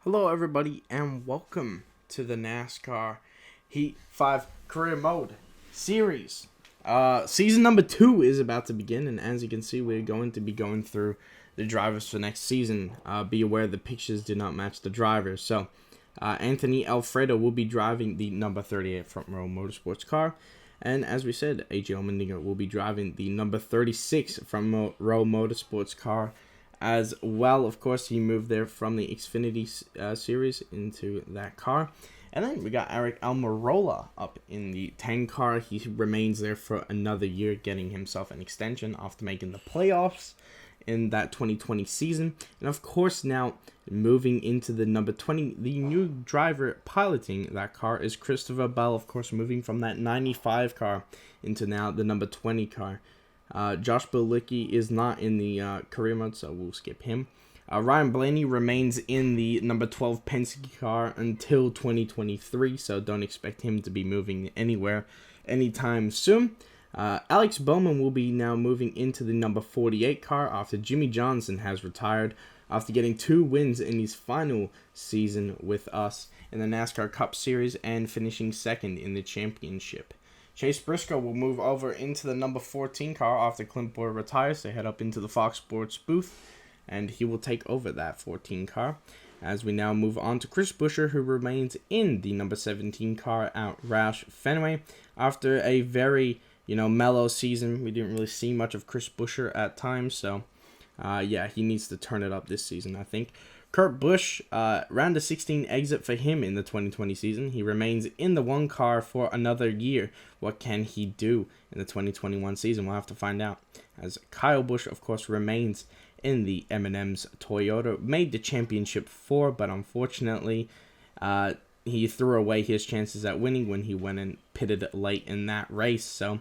Hello, everybody, and welcome to the NASCAR Heat 5 Career Mode Series. Season number 2 is about to begin, and as you can see, we're going to be going through the drivers for next season. Be aware the pictures do not match the drivers. So, Anthony Alfredo will be driving the number 38 Front Row Motorsports car. And as we said, AJ Allmendinger will be driving the number 36 Front Row Motorsports car as well. Of course, he moved there from the Xfinity series into that car. And then we got Eric Almirola up in the 10 car. He remains there for another year, getting himself an extension after making the playoffs in that 2020 season. And of course, now moving into the number 20, the new driver piloting that car is Christopher Bell, of course, moving from that 95 car into now the number 20 car. Josh Bilicki is not in the career mode, so we'll skip him. Ryan Blaney remains in the number 12 Penske car until 2023, so don't expect him to be moving anywhere anytime soon. Alex Bowman will be now moving into the number 48 car after Jimmy Johnson has retired after getting 2 wins in his final season with us in the NASCAR Cup Series and finishing second in the championship. Chase Briscoe will move over into the number 14 car after Clint Boyer retires to head up into the Fox Sports booth, and he will take over that 14 car. As we now move on to Chris Buescher, who remains in the number 17 car at Roush Fenway after a very mellow season. We didn't really see much of Chris Buescher at times, so he needs to turn it up this season, I think. Kurt Busch, round of 16 exit for him in the 2020 season. He remains in the 1 car for another year. What can he do in the 2021 season? We'll have to find out. As Kyle Busch, of course, remains in the M&M's Toyota. Made the championship 4, but unfortunately, he threw away his chances at winning when he went and pitted late in that race. So,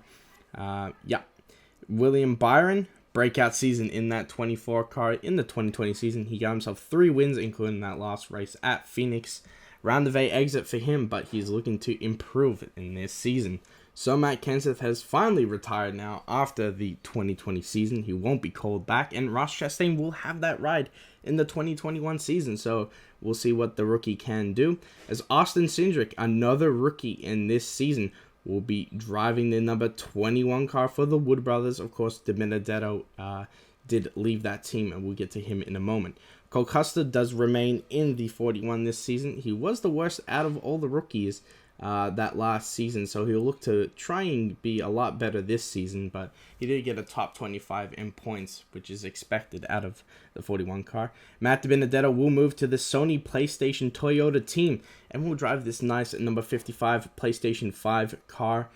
William Byron, breakout season in that 24 car. In the 2020 season, he got himself 3 wins, including that last race at Phoenix. Round of 8 exit for him, but he's looking to improve in this season. So Matt Kenseth has finally retired now after the 2020 season. He won't be called back, and Ross Chastain will have that ride in the 2021 season. So we'll see what the rookie can do. As Austin Cindric, another rookie in this season, will be driving the number 21 car for the Wood Brothers. Of course, DiBenedetto did leave that team, and we'll get to him in a moment. Cole Custer does remain in the 41 this season. He was the worst out of all the rookies that last season, so he'll look to try and be a lot better this season, but he did get a top 25 in points, which is expected out of the 41 car. Matt DiBenedetto will move to the Sony PlayStation Toyota team and will drive this nice number 55 PlayStation 5 car.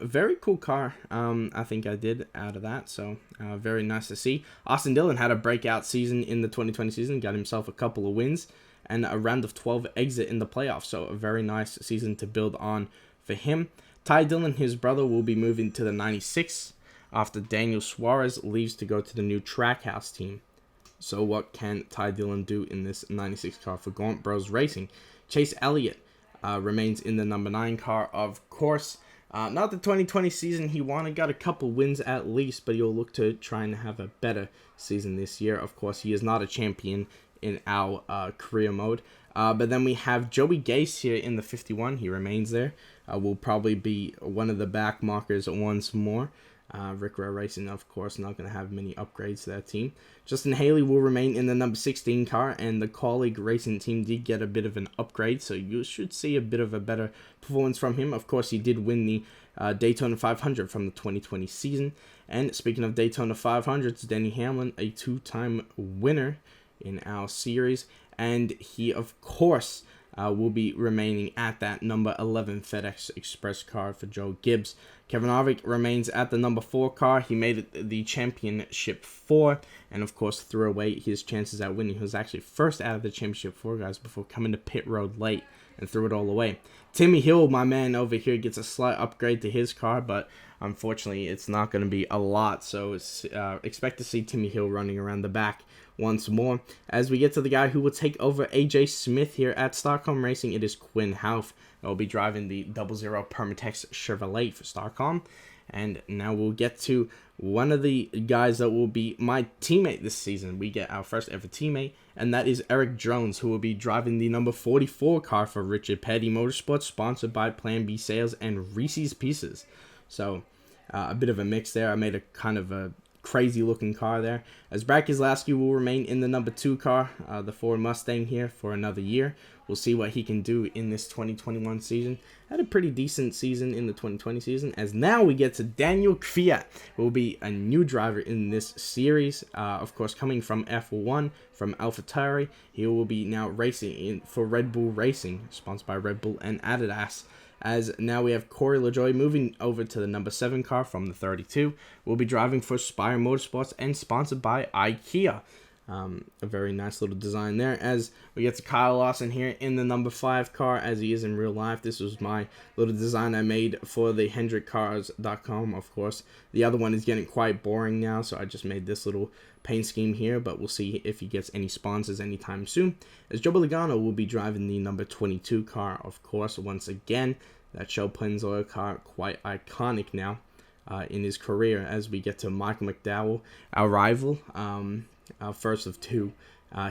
Very cool car, I think I did out of that, so very nice to see. Austin Dillon had a breakout season in the 2020 season, got himself a couple of wins, and a round of 12 exit in the playoffs, so a very nice season to build on for him. Ty Dillon, his brother, will be moving to the 96 after Daniel Suarez leaves to go to the new Trackhouse team. So what can Ty Dillon do in this 96 car for Gaunt Bros Racing? Chase Elliott remains in the number 9 car, of course. Not the 2020 season he wanted, got a couple wins at least, but he'll look to try and have a better season this year. Of course, he is not a champion in our career mode. But then we have Joey Gase here in the 51. He remains there. Will probably be one of the back markers once more. Rick Rowe Racing, of course, not going to have many upgrades to that team. Justin Haley will remain in the number 16 car, and the colleague racing team did get a bit of an upgrade, so you should see a bit of a better performance from him. Of course, he did win the Daytona 500 from the 2020 season. And speaking of Daytona 500s, Denny Hamlin, a 2-time winner in our series, and he of course will be remaining at that number 11 FedEx Express car for Joe Gibbs. Kevin Harvick remains at the number 4 car. He made it the championship 4, and of course threw away his chances at winning. He was actually first out of the championship 4, guys, before coming to pit road late and threw it all away. Timmy Hill, my man over here, gets a slight upgrade to his car, but unfortunately it's not going to be a lot, so expect to see Timmy Hill running around the back once more. As we get to the guy who will take over AJ Smith here at Starcom Racing, it is Quinn Houff that will be driving the 00 Permatex Chevrolet for Starcom. And now we'll get to one of the guys that will be my teammate this season. We get our first ever teammate, and that is Eric Jones, who will be driving the number 44 car for Richard Petty Motorsports, sponsored by Plan B Sales and Reese's Pieces. So a bit of a mix there. I made a kind of a crazy looking car there, as Brad Keselowski will remain in the number 2 car, the Ford Mustang, here for another year. We'll see what he can do in this 2021 season. Had a pretty decent season in the 2020 season, as now we get to Daniel Kvyat, who will be a new driver in this series. Of course, coming from F1 from AlphaTauri, he will be now racing for Red Bull Racing, sponsored by Red Bull and Adidas. As now we have Corey LaJoie moving over to the number 7 car from the 32. We'll be driving for Spire Motorsports and sponsored by IKEA. A very nice little design there. As we get to Kyle Larson here in the number 5 car, as he is in real life. This was my little design I made for the HendrickCars.com, of course. The other one is getting quite boring now, so I just made this little paint scheme here, but we'll see if he gets any sponsors anytime soon. As Joe Logano will be driving the number 22 car, of course, once again. That Shell Pennzoil car, quite iconic now in his career. As we get to Michael McDowell, our rival, our first of 2.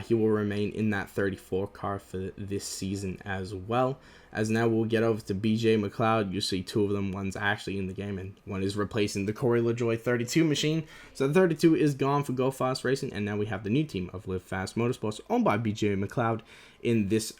He will remain in that 34 car for this season as well. As now we'll get over to BJ McLeod. You see 2 of them. One's actually in the game, and one is replacing the Corey LaJoie 32 machine. So the 32 is gone for Go Fast Racing, and now we have the new team of Live Fast Motorsports, owned by BJ McLeod, in this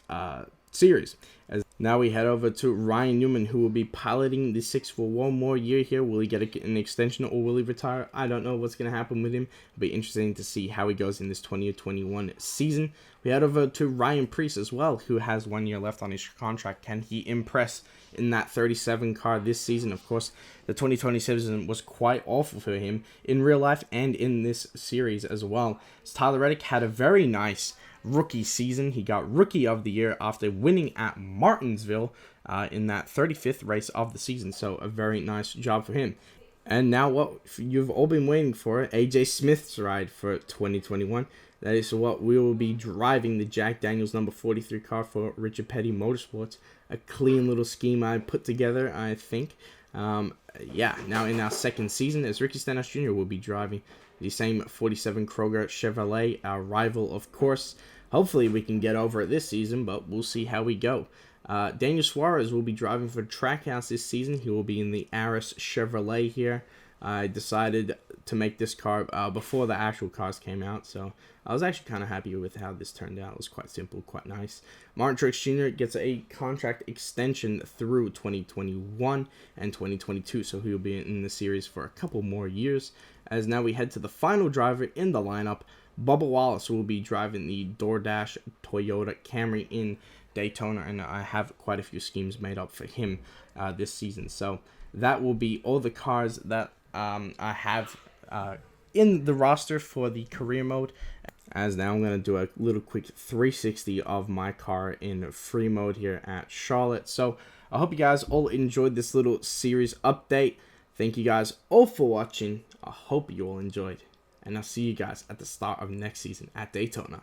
series. As now we head over to Ryan Newman, who will be piloting the 6 for one more year here. Will he get an extension, or will he retire? I don't know what's going to happen with him. It'll be interesting to see how he goes in this 2021 season. We head over to Ryan Preece as well, who has 1 year left on his contract. Can he impress in that 37 car this season? Of course, the 2020 season was quite awful for him in real life and in this series as well. So Tyler Reddick had a very nice rookie season. He got Rookie of the Year after winning at Martinsville in that 35th race of the season. So a very nice job for him. And now what you've all been waiting for, AJ Smith's ride for 2021. That is what we will be driving, the Jack Daniels number 43 car for Richard Petty Motorsports. A clean little scheme I put together, I think. Yeah, now in our second season, as Ricky Stenhouse Jr. will be driving the same 47 Kroger Chevrolet, our rival, of course. Hopefully we can get over it this season, but we'll see how we go. Daniel Suarez will be driving for Trackhouse this season. He will be in the Aris Chevrolet here. I decided to make this car before the actual cars came out, so I was actually kind of happy with how this turned out. It was quite simple, quite nice. Martin Truex Jr. gets a contract extension through 2021 and 2022, so he'll be in the series for a couple more years. As now we head to the final driver in the lineup, Bubba Wallace will be driving the DoorDash Toyota Camry in Daytona, and I have quite a few schemes made up for him this season. So that will be all the cars that I have in the roster for the career mode. As now I'm going to do a little quick 360 of my car in free mode here at Charlotte. So I hope you guys all enjoyed this little series update. Thank you guys all for watching. I hope you all enjoyed. And I'll see you guys at the start of next season at Daytona.